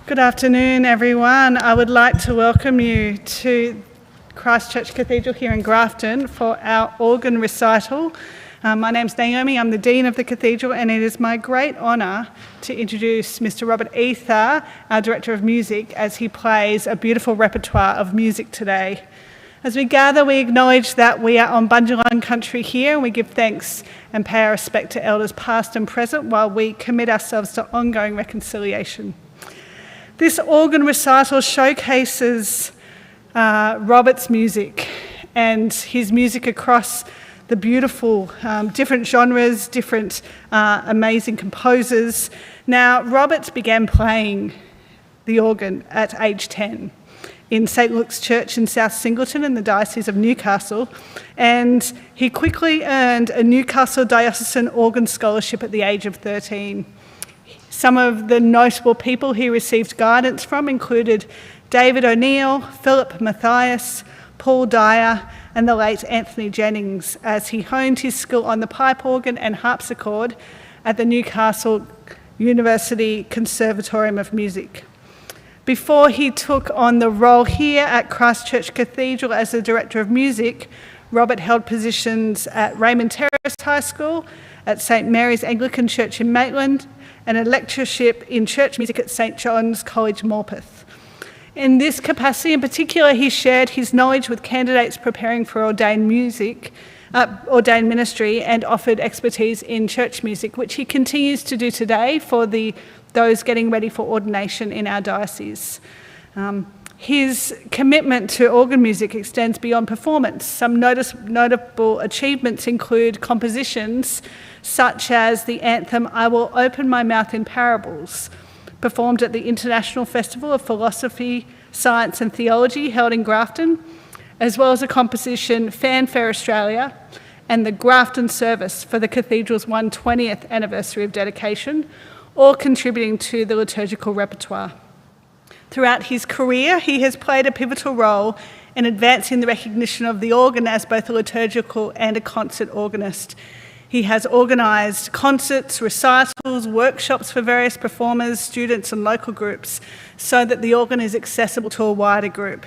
Good afternoon, everyone. I would like to welcome you to Christchurch Cathedral here in Grafton for our organ recital. My name's Naomi, I'm the Dean of the Cathedral, and it is my great honour to introduce Mr. Robert Eather, our Director of Music, as he plays a beautiful repertoire of music today. As we gather, we acknowledge that we are on Bundjalung country here, and we give thanks and pay our respect to elders past and present while we commit ourselves to ongoing reconciliation. This organ recital showcases Robert's music and his music across the beautiful different genres, different amazing composers. Now, Robert began playing the organ at age 10 in St Luke's Church in South Singleton in the Diocese of Newcastle, and he quickly earned a Newcastle Diocesan Organ Scholarship at the age of 13. Some of the notable people he received guidance from included David O'Neill, Philip Matthias, Paul Dyer, and the late Anthony Jennings, as he honed his skill on the pipe organ and harpsichord at the Newcastle University Conservatorium of Music. Before he took on the role here at Christchurch Cathedral as the Director of Music, Robert held positions at Raymond Terrace High School, at St Mary's Anglican Church in Maitland, and a lectureship in church music at St John's College, Morpeth. In this capacity in particular, he shared his knowledge with candidates preparing for ordained ministry, and offered expertise in church music, which he continues to do today for those getting ready for ordination in our diocese. His commitment to organ music extends beyond performance. Some notable achievements include compositions such as the anthem "I Will Open My Mouth in Parables," performed at the International Festival of Philosophy, Science and Theology held in Grafton, as well as a composition "Fanfare Australia" and the Grafton Service for the Cathedral's 120th anniversary of dedication, all contributing to the liturgical repertoire. Throughout his career, he has played a pivotal role in advancing the recognition of the organ as both a liturgical and a concert organist. He has organised concerts, recitals, workshops for various performers, students and local groups so that the organ is accessible to a wider group.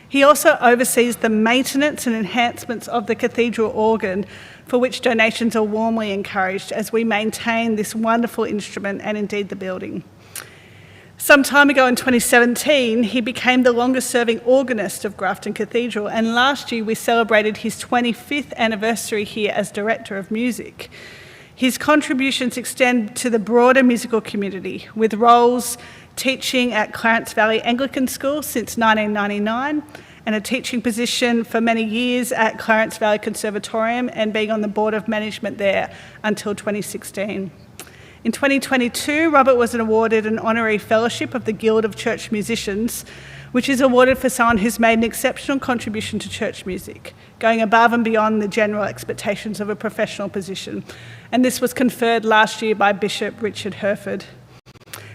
He also oversees the maintenance and enhancements of the cathedral organ, for which donations are warmly encouraged as we maintain this wonderful instrument and indeed the building. Some time ago in 2017, he became the longest-serving organist of Grafton Cathedral, and last year we celebrated his 25th anniversary here as Director of Music. His contributions extend to the broader musical community, with roles teaching at Clarence Valley Anglican School since 1999, and a teaching position for many years at Clarence Valley Conservatorium and being on the Board of Management there until 2016. In 2022, Robert was awarded an honorary fellowship of the Guild of Church Musicians, which is awarded for someone who's made an exceptional contribution to church music, going above and beyond the general expectations of a professional position. And this was conferred last year by Bishop Richard Herford.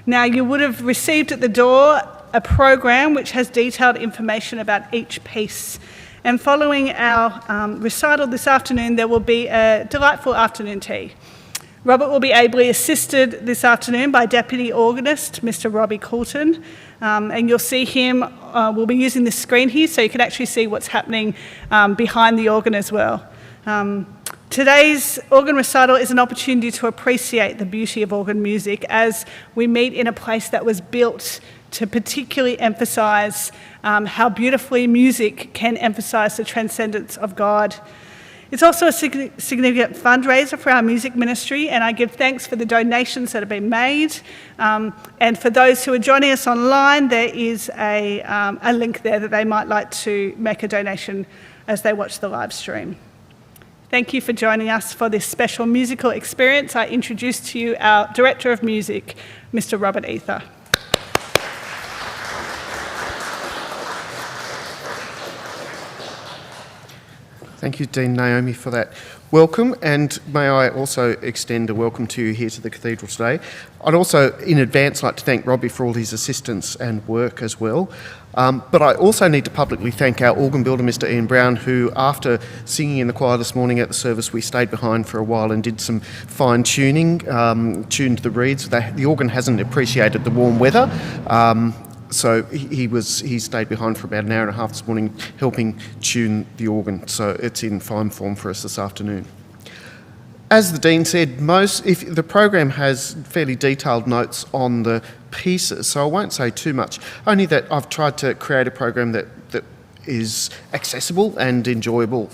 Now, you would have received at the door a program which has detailed information about each piece. And following our recital this afternoon, there will be a delightful afternoon tea. Robert will be ably assisted this afternoon by Deputy Organist, Mr. Robbie Coulton, and you'll see him, we'll be using this screen here so you can actually see what's happening behind the organ as well. Today's organ recital is an opportunity to appreciate the beauty of organ music as we meet in a place that was built to particularly emphasise how beautifully music can emphasise the transcendence of God. It's also a significant fundraiser for our music ministry, and I give thanks for the donations that have been made. And for those who are joining us online, there is a link there that they might like to make a donation as they watch the live stream. Thank you for joining us for this special musical experience. I introduce to you our Director of Music, Mr. Robert Eather. Thank you, Dean Naomi, for that welcome, and may I also extend a welcome to you here to the Cathedral today. I'd also, in advance, like to thank Robbie for all his assistance and work as well. But I also need to publicly thank our organ builder, Mr. Ian Brown, who, after singing in the choir this morning at the service, we stayed behind for a while and did some fine-tuning, tuned the reeds. The organ hasn't appreciated the warm weather, so he stayed behind for about an hour and a half this morning helping tune the organ, so it's in fine form for us this afternoon. As the Dean said, if the program has fairly detailed notes on the pieces, so I won't say too much, only that I've tried to create a program that is accessible and enjoyable,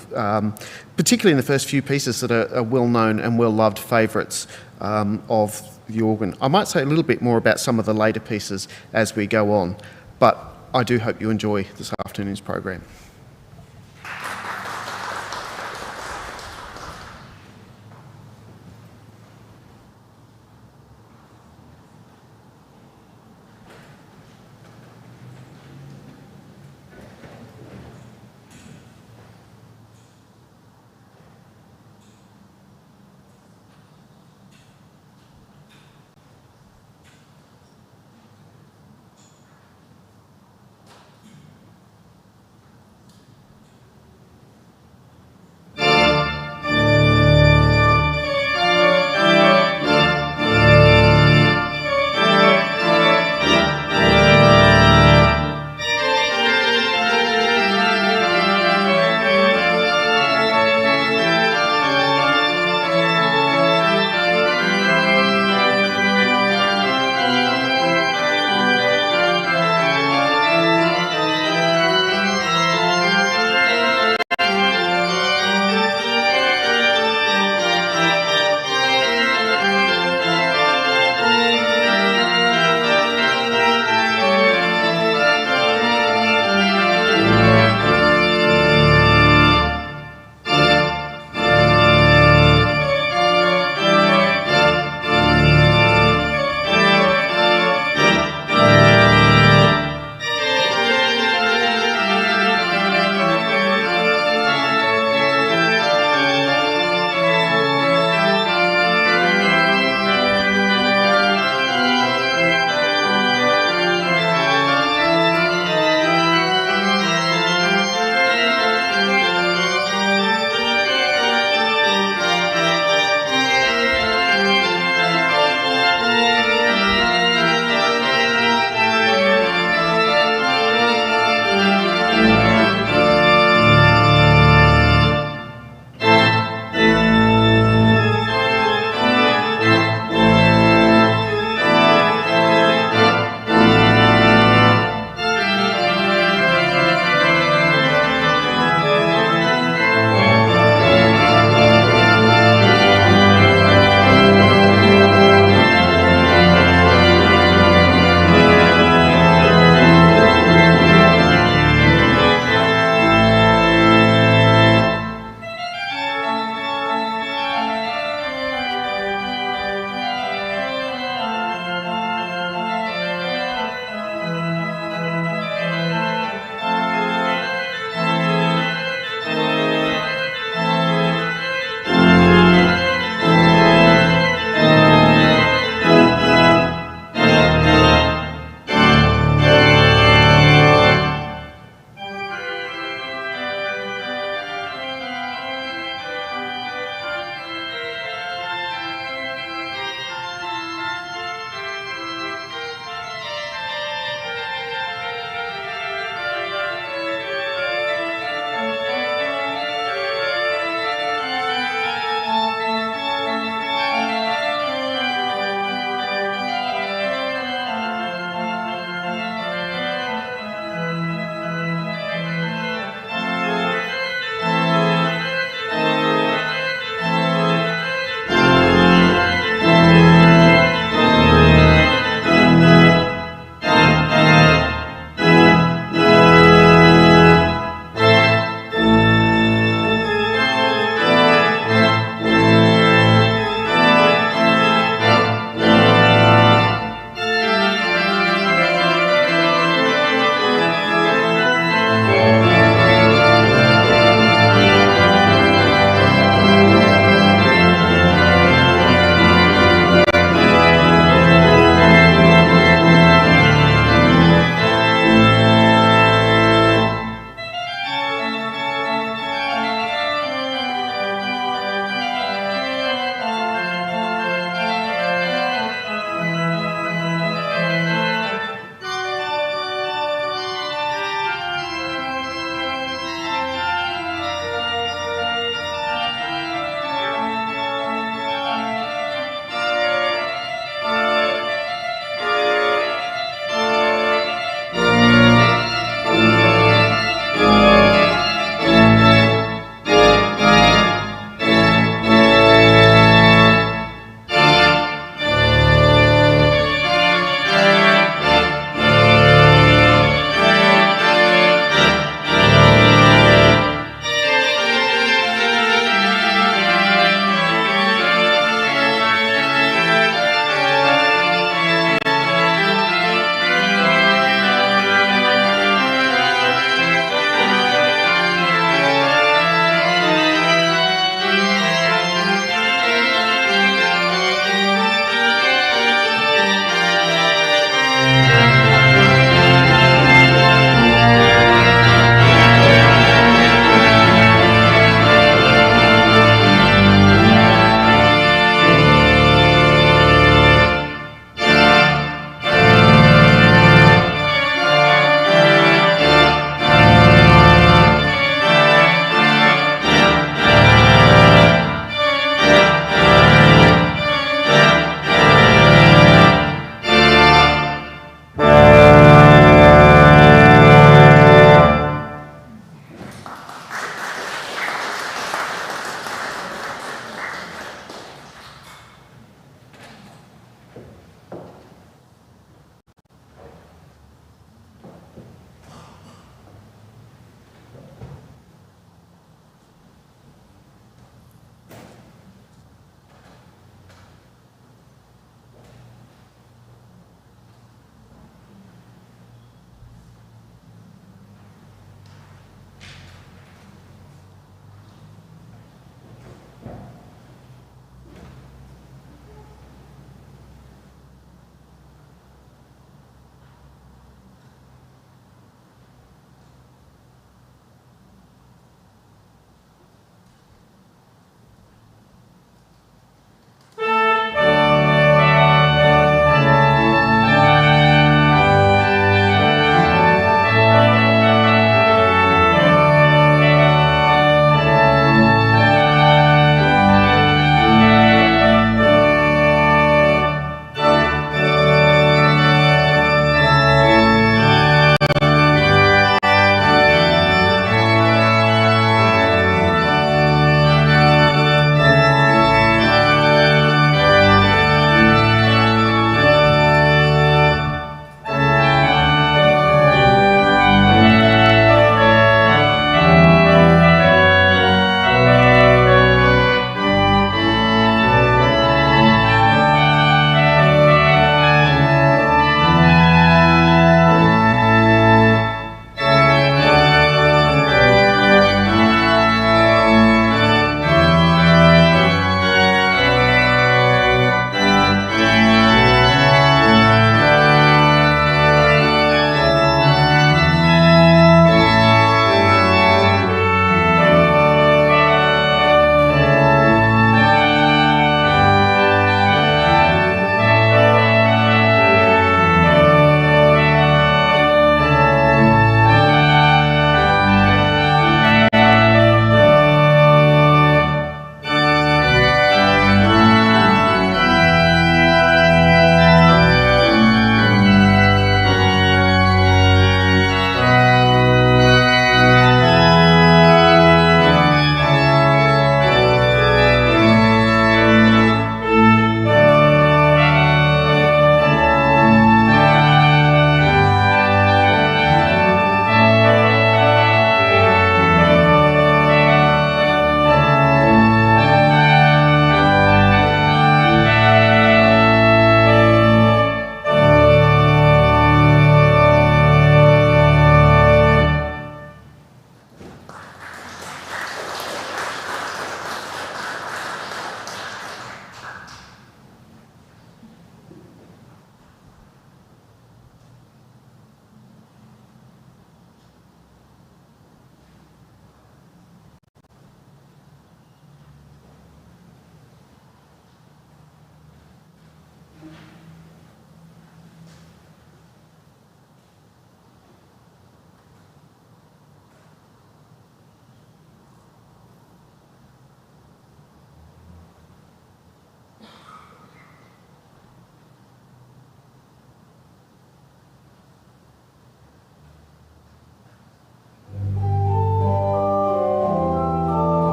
particularly in the first few pieces that are well-known and well-loved favourites of the organ. I might say a little bit more about some of the later pieces as we go on, but I do hope you enjoy this afternoon's program.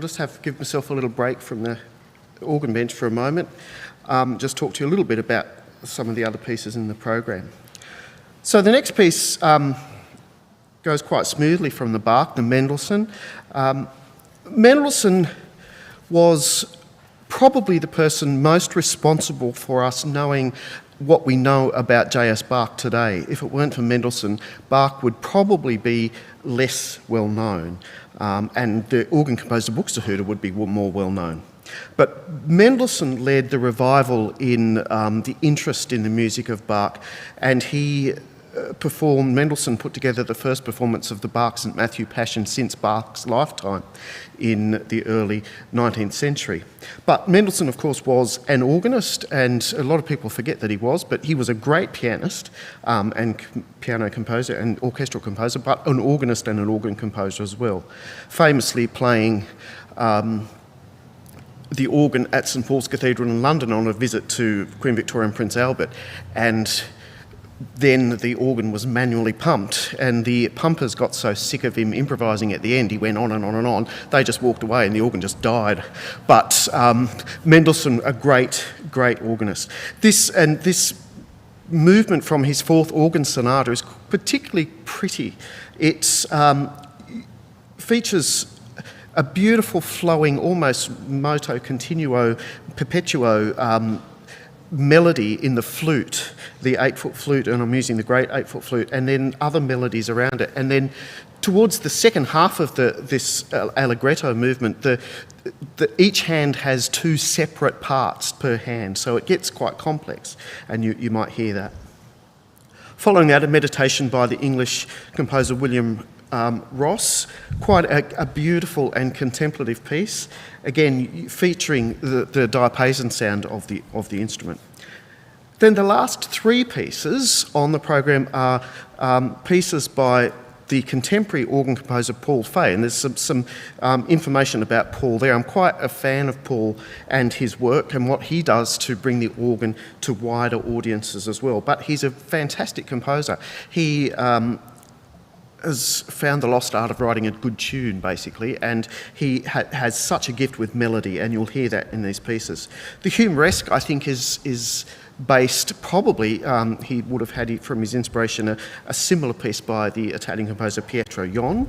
I'll just give myself a little break from the organ bench for a moment, just talk to you a little bit about some of the other pieces in the program. So the next piece goes quite smoothly from the Bach, the Mendelssohn. Mendelssohn was probably the person most responsible for us knowing what we know about J.S. Bach today. If it weren't for Mendelssohn, Bach would probably be less well known, and the organ composer Buxtehude would be more well known. But Mendelssohn led the revival in the interest in the music of Bach, and Mendelssohn put together the first performance of the Bach St. Matthew Passion since Bach's lifetime in the early 19th century. But Mendelssohn, of course, was an organist, and a lot of people forget that he was, but he was a great pianist and piano composer and orchestral composer, but an organist and an organ composer as well, famously playing the organ at St Paul's Cathedral in London on a visit to Queen Victoria and Prince Albert, and then the organ was manually pumped, and the pumpers got so sick of him improvising at the end, he went on and on and on, they just walked away and the organ just died. But Mendelssohn, a great organist. This movement from his fourth organ sonata is particularly pretty. It features a beautiful flowing, almost moto continuo perpetuo melody in the flute, the 8-foot flute, and I'm using the great 8-foot flute, and then other melodies around it. And then towards the second half of this allegretto movement, each hand has two separate parts per hand, so it gets quite complex, and you might hear that. Following that, a meditation by the English composer William Ross, quite a beautiful and contemplative piece, again featuring the diapason sound of the instrument. Then the last three pieces on the program are pieces by the contemporary organ composer Paul Fay, and there's some information about Paul there. I'm quite a fan of Paul and his work and what he does to bring the organ to wider audiences as well, but he's a fantastic composer. He has found the lost art of writing a good tune, basically, and he has such a gift with melody, and you'll hear that in these pieces. The humoresque, I think, is based, probably, he would have had from his inspiration a similar piece by the Italian composer Pietro Ion,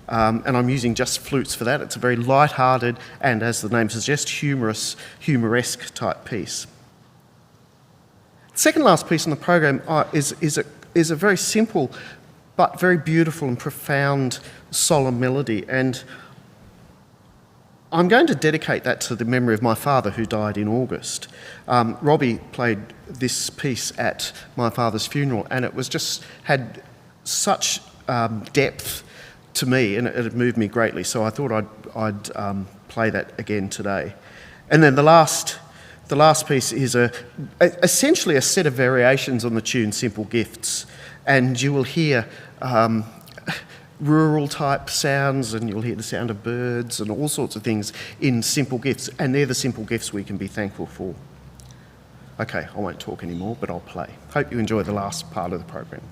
and I'm using just flutes for that. It's a very light-hearted and, as the name suggests, humoresque type piece. The second last piece on the program is a very simple but very beautiful and profound solemn melody, and I'm going to dedicate that to the memory of my father who died in August. Robbie played this piece at my father's funeral, and it was just had such depth to me, and it had moved me greatly, so I thought I'd play that again today. And then the last piece is essentially a set of variations on the tune Simple Gifts, and you will hear rural type sounds, and you'll hear the sound of birds and all sorts of things in Simple Gifts, and they're the simple gifts we can be thankful for. Okay, I won't talk anymore, but I'll play. Hope you enjoy the last part of the program.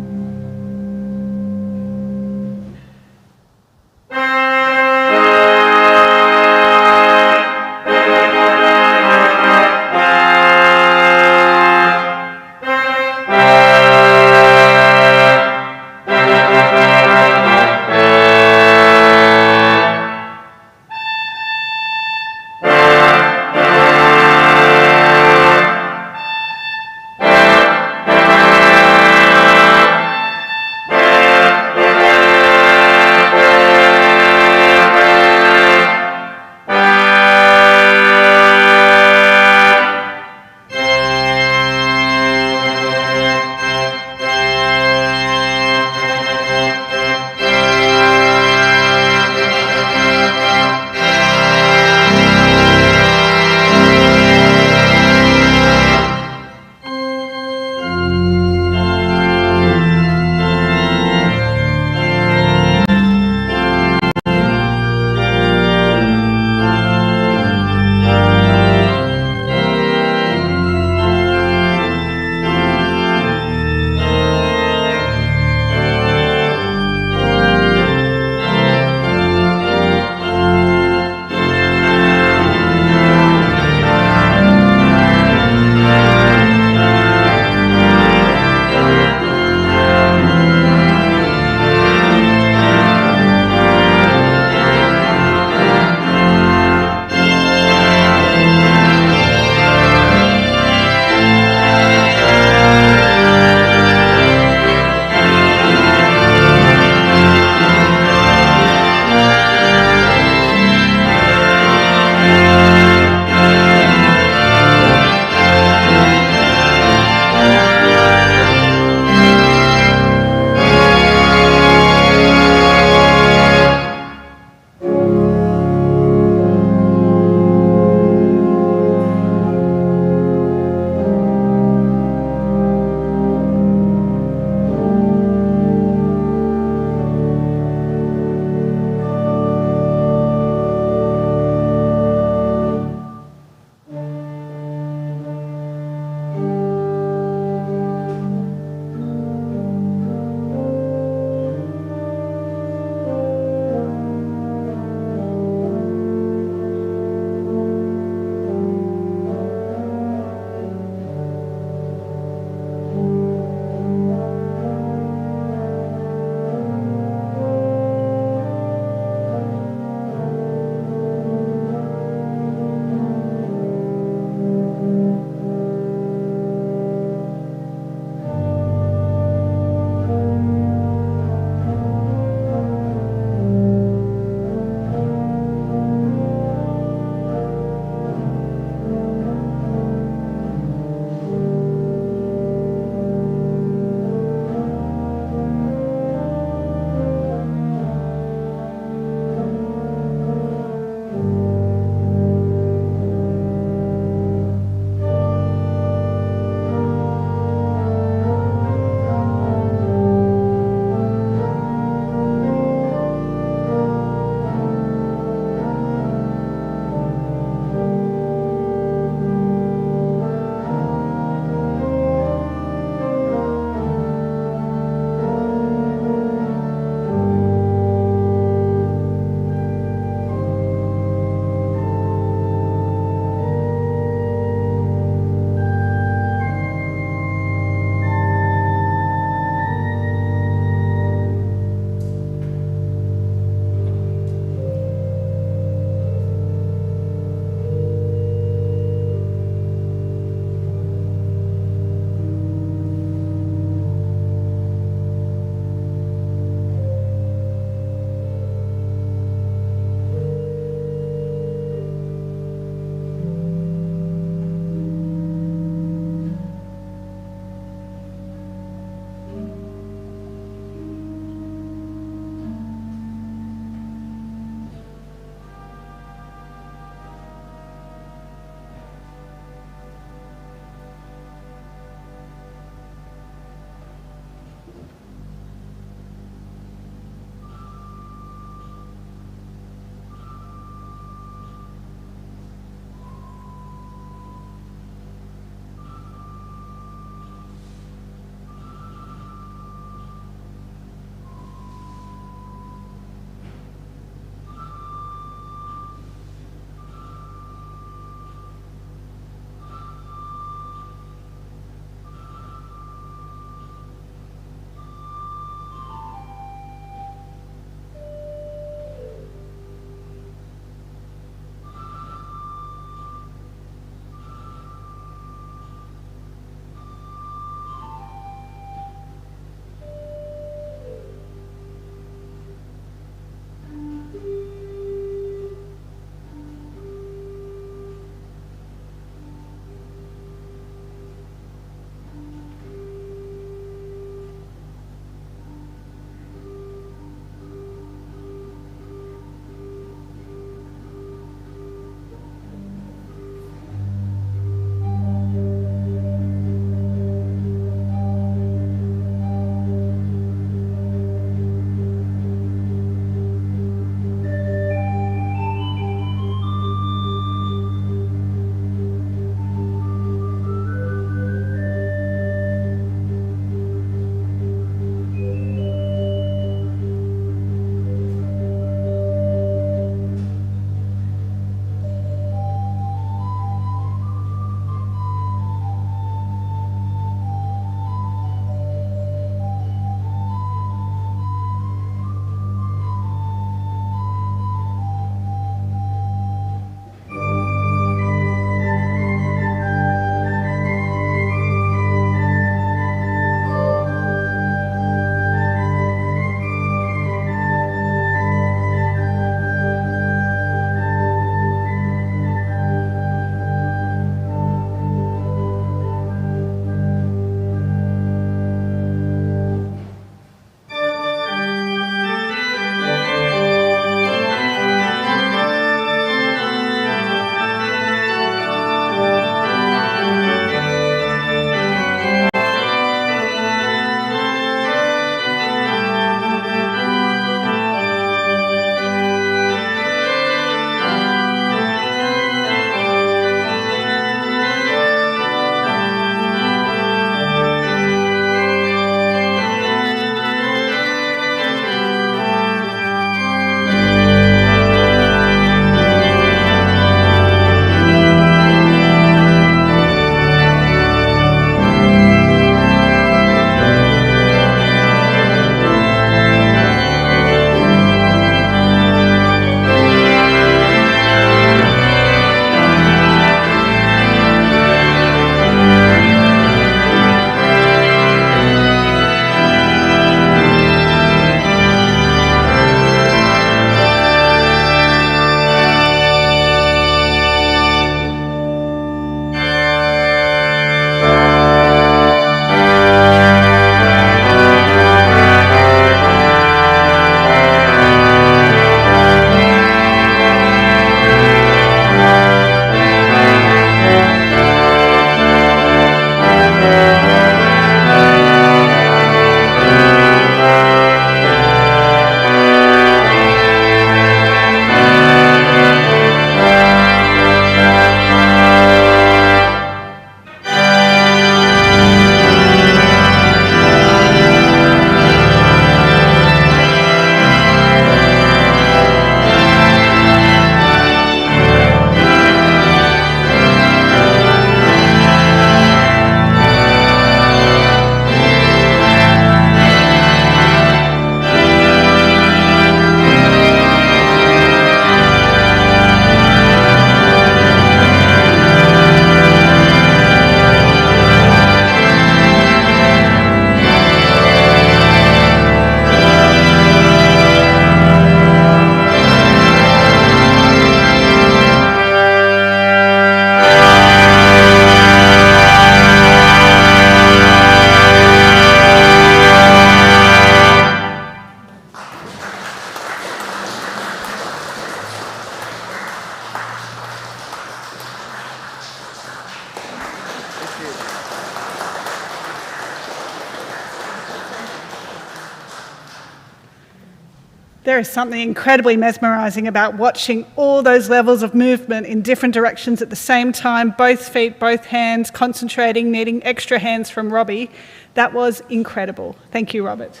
There is something incredibly mesmerising about watching all those levels of movement in different directions at the same time, both feet, both hands, concentrating, needing extra hands from Robbie. That was incredible. Thank you, Robert.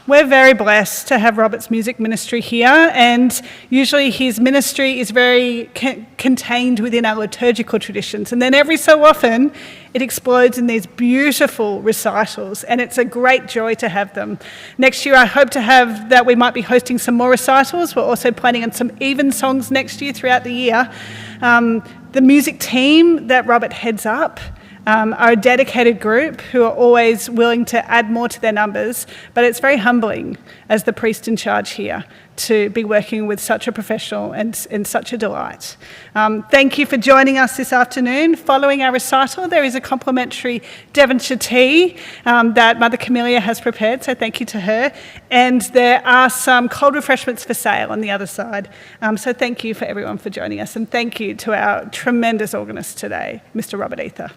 We're very blessed to have Robert's music ministry here, and usually his ministry is very contained within our liturgical traditions, and then every so often it explodes in these beautiful recitals, and it's a great joy to have them. Next year I hope to have that we might be hosting some more recitals. We're also planning on some even songs next year throughout the year. The music team that Robert heads up are a dedicated group who are always willing to add more to their numbers, but it's very humbling as the priest in charge here to be working with such a professional and such a delight. Thank you for joining us this afternoon. Following our recital, there is a complimentary Devonshire tea that Mother Camellia has prepared, so thank you to her. And there are some cold refreshments for sale on the other side. So thank you for everyone for joining us, and thank you to our tremendous organist today, Mr. Robert Eather.